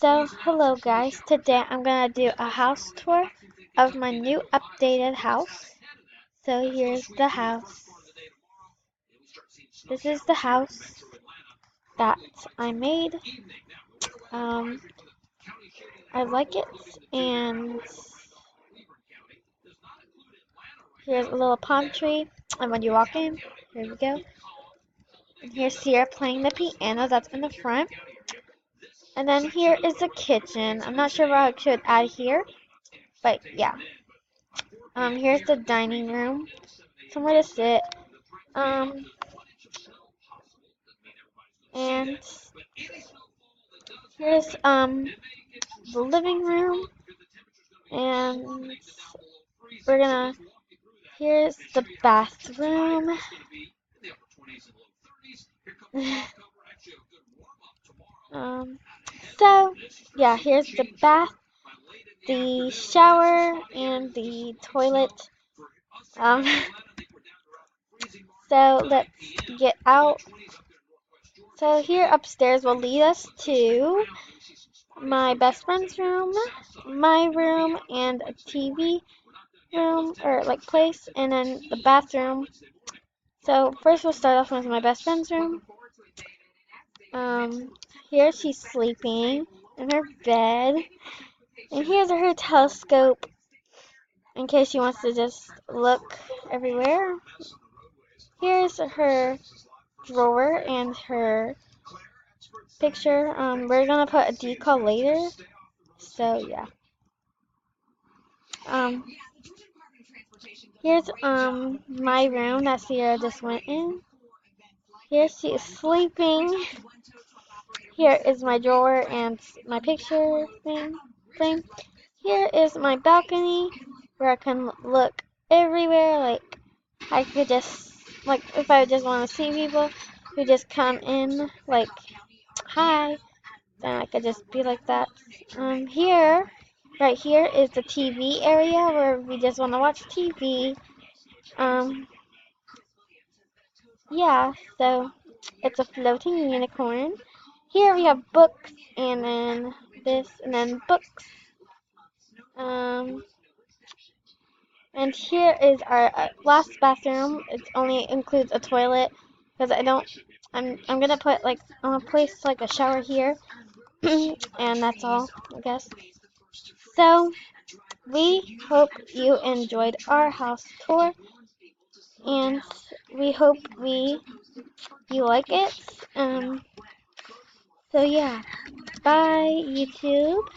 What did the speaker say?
So, hello guys. Today I'm gonna do a house tour of my new updated house. So here's the house. This is the house that I made. Um, I like it, and here's a little palm tree. And when you walk in, here we go. And here's Sierra playing the piano. That's in the front. And then here is the kitchen. I'm not sure what I should add here, but yeah. Here's the dining room. Somewhere to sit. Um, and here's the living room, and here's the bathroom. um, so yeah, here's the bath, the shower, and the toilet. Um, so let's get out. So here upstairs will lead us to my best friend's room, my room, and a TV room or like place, and then the bathroom. So first we'll start off with my best friend's room. Here she's sleeping in her bed, and here's her telescope in case she wants to just look everywhere. Here's her drawer and her picture. We're gonna put a decal later, so yeah. Here's my room that Sierra just went in. Here she is sleeping. Here is my drawer and my picture frame. Here is my balcony where I can look everywhere. Like I could just if I just want to see people who just come in, like hi, then I could just be like that. Right here is the TV area where we just want to watch TV. Yeah, so it's a floating unicorn. Here we have books, and then this, and then books. And here is our last bathroom. It only includes a toilet because I'm gonna put I'm gonna place like a shower here, and that's all, I guess. So we hope you enjoyed our house tour, and we hope you like it. So yeah, bye YouTube.